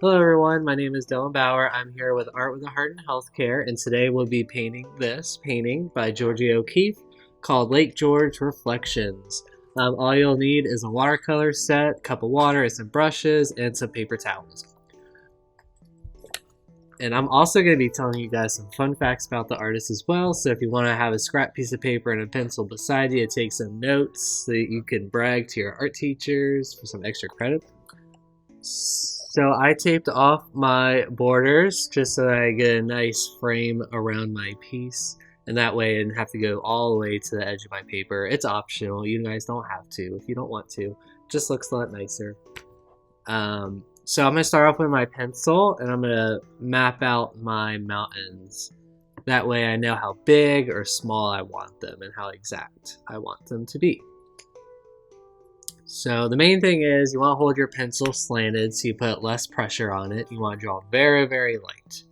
Hello everyone, my name is Dylan Bauer. I'm here with Art with a Heart in Healthcare, and today we'll be painting this painting by Georgia O'Keeffe called Lake George Reflections. All you'll need is a watercolor set, a cup of water, and some brushes, and some paper towels. And I'm also going to be telling you guys some fun facts about the artist as well, so if you want to have a scrap piece of paper and a pencil beside you to take some notes so that you can brag to your art teachers for some extra credit. So I taped off my borders just so that I get a nice frame around my piece, and that way I didn't have to go all the way to the edge of my paper. It's optional, you guys don't have to if you don't want to. It just looks a lot nicer. So I'm going to start off with my pencil, and I'm going to map out my mountains. That way I know how big or small I want them and how exact I want them to be. So the main thing is you want to hold your pencil slanted so you put less pressure on it. You want to draw very, very light.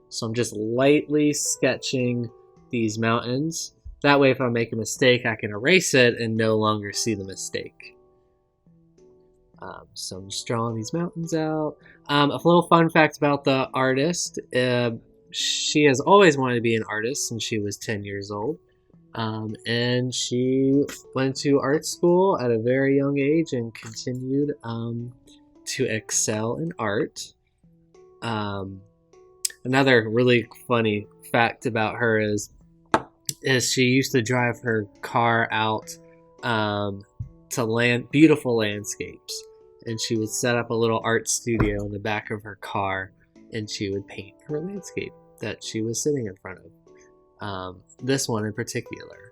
So I'm just lightly sketching these mountains. That way if I make a mistake, I can erase it and no longer see the mistake. So I'm just drawing these mountains out. A little fun fact about the artist. She has always wanted to be an artist since she was 10 years old. And she went to art school at a very young age and continued to excel in art. Another really funny fact about her is she used to drive her car out to beautiful landscapes, and she would set up a little art studio in the back of her car, and she would paint her landscape that she was sitting in front of. This one in particular.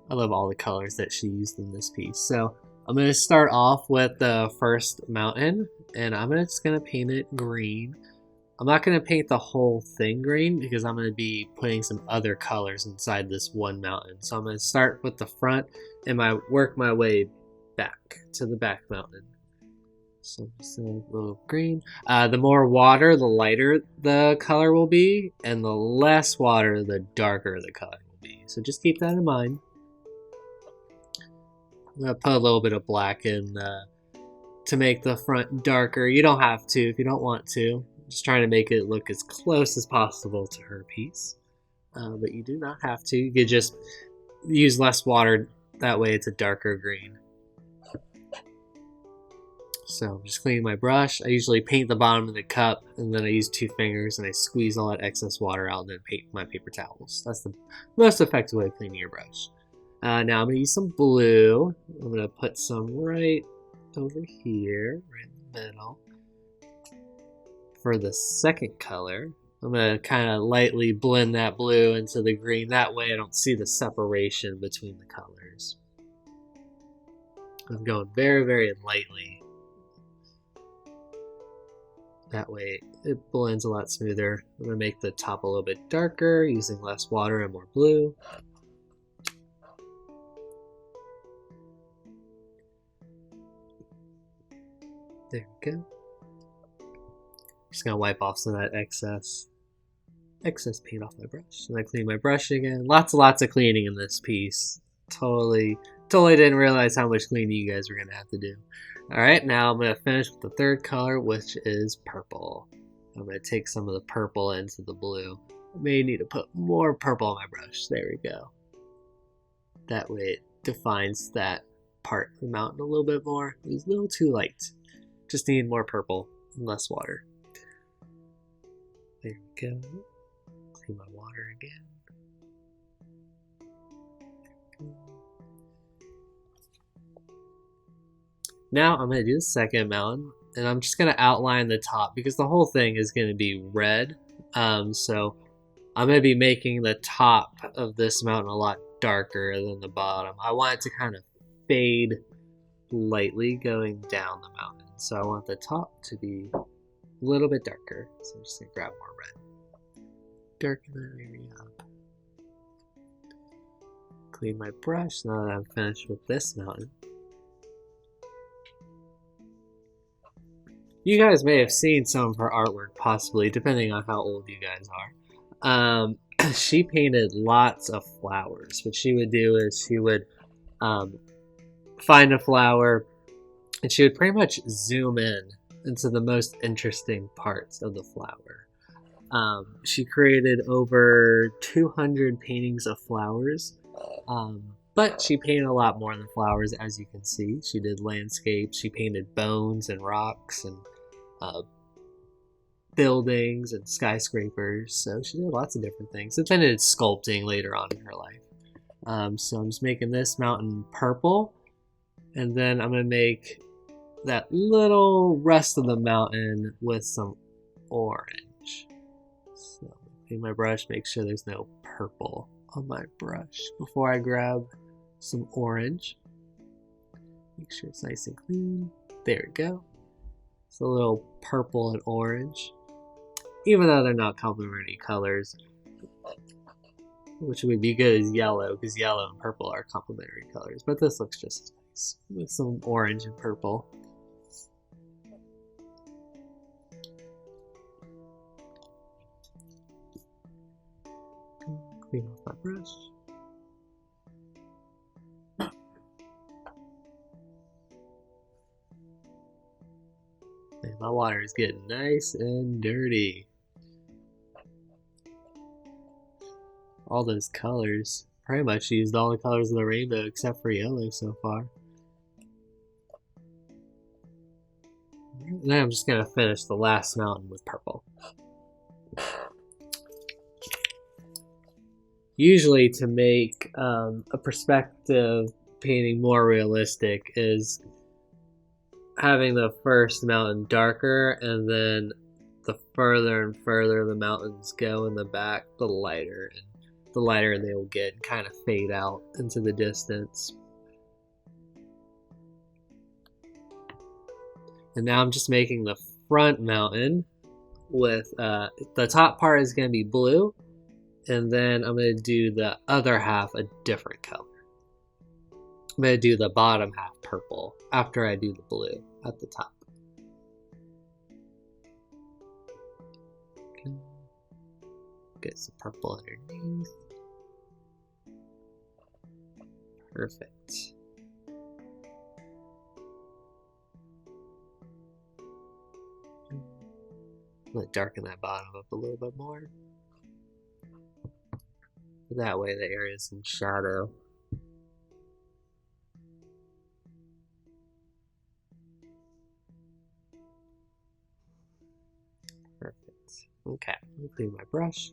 I love all the colors that she used in this piece. So I'm going to start off with the first mountain, and I'm just going to paint it green. I'm not going to paint the whole thing green because I'm going to be putting some other colors inside this one mountain. So I'm going to start with the front and work my way back to the back mountain. So just a little green. The more water, the lighter the color will be, and the less water, the darker the color will be. So just keep that in mind. I'm going to put a little bit of black in to make the front darker. You don't have to if you don't want to. I'm just trying to make it look as close as possible to her piece. But you do not have to. You could just use less water. That way it's a darker green. So I'm just cleaning my brush. I usually paint the bottom of the cup, and then I use 2 fingers and I squeeze all that excess water out and then paint my paper towels. That's the most effective way of cleaning your brush. Now I'm going to use some blue. I'm going to put some right over here, right in the middle. For the second color, I'm going to kind of lightly blend that blue into the green. That way I don't see the separation between the colors. I'm going very, very lightly. That way it blends a lot smoother. I'm going to make the top a little bit darker using less water and more blue. There we go. Just going to wipe off some of that excess paint off my brush. And I clean my brush again. Lots of cleaning in this piece. Totally didn't realize how much cleaning you guys were going to have to do. Alright, now I'm going to finish with the third color, which is purple. I'm going to take some of the purple into the blue. I may need to put more purple on my brush. There we go. That way it defines that part of the mountain a little bit more. It was a little too light. Just need more purple and less water. There we go. Clean my water again. Now I'm going to do the second mountain, and I'm just going to outline the top because the whole thing is going to be red. So I'm going to be making the top of this mountain a lot darker than the bottom. I want it to kind of fade lightly going down the mountain. So I want the top to be a little bit darker. So I'm just going to grab more red. Darken that area up. Clean my brush now that I'm finished with this mountain. You guys may have seen some of her artwork, possibly, depending on how old you guys are. She painted lots of flowers. What she would do is she would find a flower, and she would pretty much zoom in into the most interesting parts of the flower. She created over 200 paintings of flowers, but she painted a lot more than flowers, as you can see. She did landscapes, she painted bones and rocks and buildings and skyscrapers, so she did lots of different things. And then did sculpting later on in her life. So I'm just making this mountain purple, and then I'm going to make that little rest of the mountain with some orange. So clean my brush, make sure there's no purple on my brush before I grab some orange. Make sure it's nice and clean. There we go. It's a little purple and orange. Even though they're not complementary colors, which would be good as yellow, because yellow and purple are complementary colors. But this looks just as nice with some orange and purple. Clean off my brush. And my water is getting nice and dirty. All those colors. Pretty much used all the colors of the rainbow except for yellow so far. Now I'm just going to finish the last mountain with purple. Usually to make a perspective painting more realistic is having the first mountain darker, and then the further and further the mountains go in the back, the lighter they will get and kind of fade out into the distance. And now I'm just making the front mountain with the top part is going to be blue, and then I'm going to do the other half a different color. I'm going to do the bottom half purple after I do the blue at the top. Okay. Get some purple underneath. Perfect. I'm going to darken that bottom up a little bit more. That way the area is in shadow. Perfect. Okay, let me clean my brush.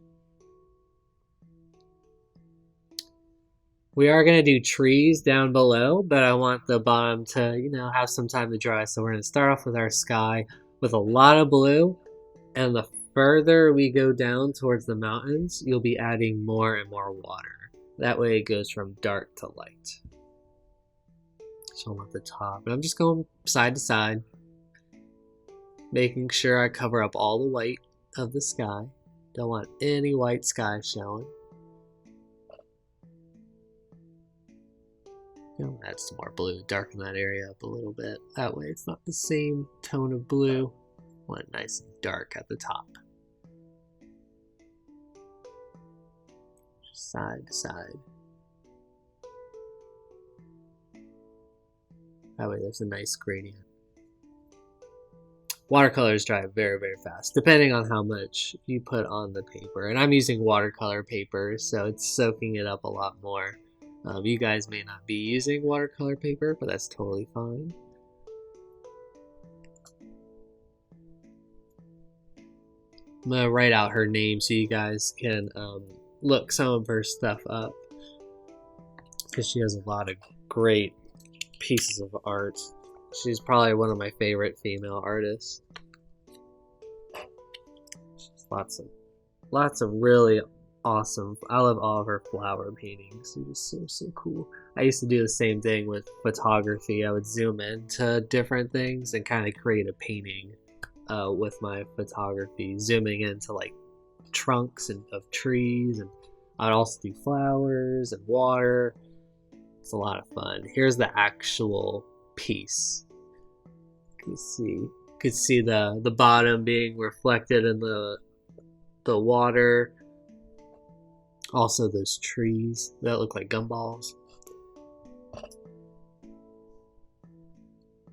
We are going to do trees down below, but I want the bottom to, have some time to dry. So we're going to start off with our sky with a lot of blue, and the further we go down towards the mountains, you'll be adding more and more water. That way it goes from dark to light. So I'm at the top, and I'm just going side to side, making sure I cover up all the white of the sky. Don't want any white sky showing. Add some more blue, darken that area up a little bit. That way it's not the same tone of blue. Want it nice and dark at the top. Just side to side. That way there's a nice gradient. Watercolors dry very, very fast, depending on how much you put on the paper. And I'm using watercolor paper, so it's soaking it up a lot more. You guys may not be using watercolor paper, but that's totally fine. I'm going to write out her name so you guys can look some of her stuff up, because she has a lot of great pieces of art. She's probably one of my favorite female artists. She's lots of really awesome. I love all of her flower paintings. They're just so cool. I used to do the same thing with photography. I would zoom into different things and kind of create a painting with my photography, zooming into like trunks of trees, and I'd also do flowers and water. It's a lot of fun. Here's the actual piece. You could see the bottom being reflected in the water. Also those trees that look like gumballs.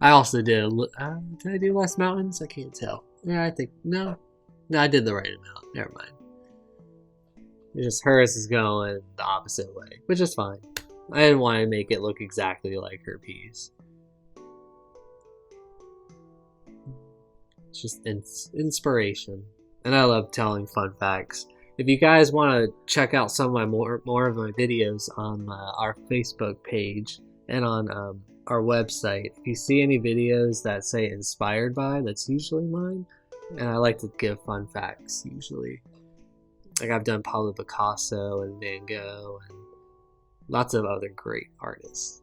I also did did I do less mountains? I can't tell. Yeah, I think, no. No, I did the right amount. Never mind. It's just hers is going the opposite way, which is fine. I didn't want to make it look exactly like her piece. It's just inspiration. And I love telling fun facts. If you guys want to check out some of my more of my videos on our Facebook page and on our website, if you see any videos that say inspired by, that's usually mine. And I like to give fun facts usually. Like I've done Pablo Picasso and Van Gogh and lots of other great artists.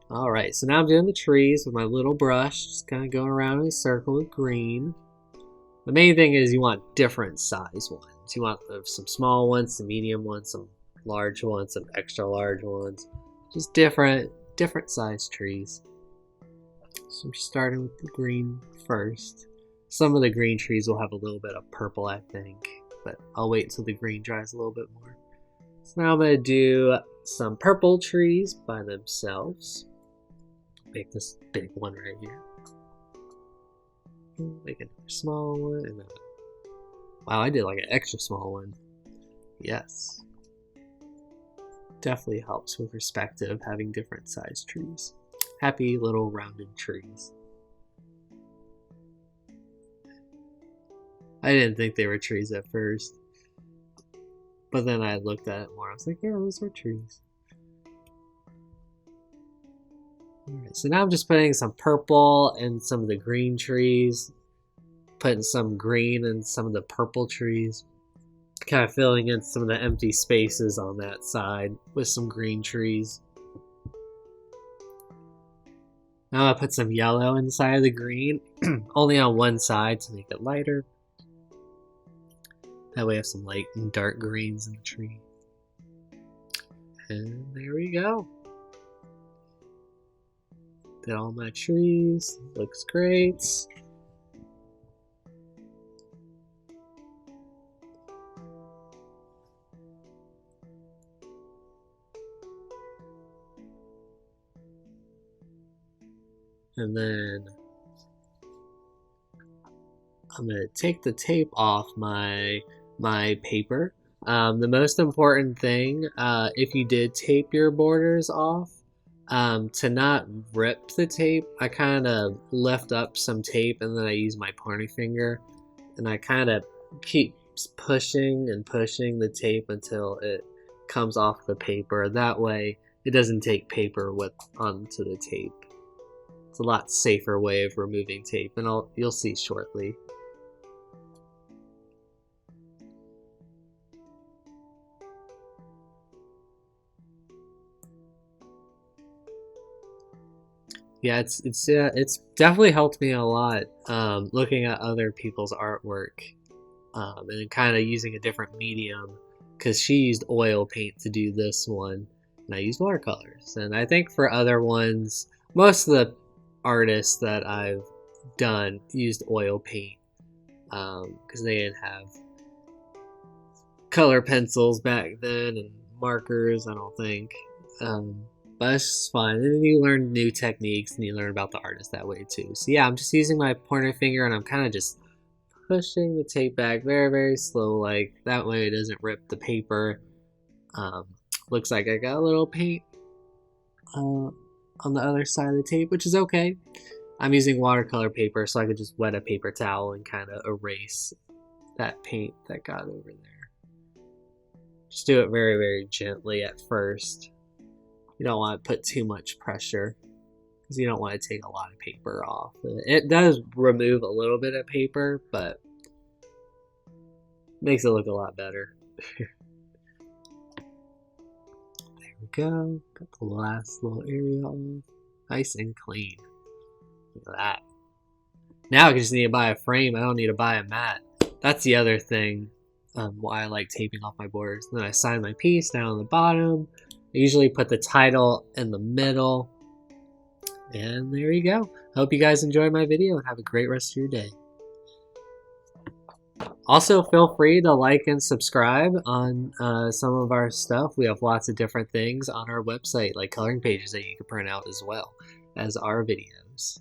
Alright, so now I'm doing the trees with my little brush, just kind of going around in a circle with green. The main thing is you want different size ones. You want some small ones, some medium ones, some large ones, some extra large ones. Just different size trees. So I'm starting with the green first. Some of the green trees will have a little bit of purple, I think, but I'll wait until the green dries a little bit more. So now I'm going to do some purple trees by themselves. Make this big one right here. Make another small one. And wow, I did like an extra small one. Yes. Definitely helps with perspective having different size trees. Happy little rounded trees. I didn't think they were trees at first. But then I looked at it more. I was like, yeah, those are trees. Alright, so now I'm just putting some purple in some of the green trees. Putting some green in some of the purple trees. Kind of filling in some of the empty spaces on that side with some green trees. Now I put some yellow inside of the green. Only on one side to make it lighter. That way I have some light and dark greens in the tree. And there we go. Did all my trees. Looks great. And then I'm going to take the tape off my paper. The most important thing, if you did tape your borders off, to not rip the tape, I kind of lift up some tape and then I use my pointer finger and I kind of keep pushing and pushing the tape until it comes off the paper. That way it doesn't take paper onto the tape. It's a lot safer way of removing tape, and you'll see shortly. Yeah, it's definitely helped me a lot looking at other people's artwork and kind of using a different medium, because she used oil paint to do this one and I used watercolors. And I think for other ones, most of the artists that I've done used oil paint because they didn't have color pencils back then and markers, I don't think. But it's just fun. And then you learn new techniques and you learn about the artist that way too. So yeah, I'm just using my pointer finger and I'm kind of just pushing the tape back very, very slow, like that way it doesn't rip the paper. Looks like I got a little paint on the other side of the tape, which is okay. I'm using watercolor paper, so I could just wet a paper towel and kind of erase that paint that got over there. Just do it very, very gently at first. You don't want to put too much pressure because you don't want to take a lot of paper off. It does remove a little bit of paper, but makes it look a lot better. There we go. Got the last little area off. Nice and clean. Look at that. Now I just need to buy a frame. I don't need to buy a mat. That's the other thing why I like taping off my borders. Then I sign my piece down on the bottom. I usually put the title in the middle. And there you go. Hope you guys enjoyed my video and have a great rest of your day. Also, feel free to like and subscribe on some of our stuff. We have lots of different things on our website, like coloring pages that you can print out as well. as our videos.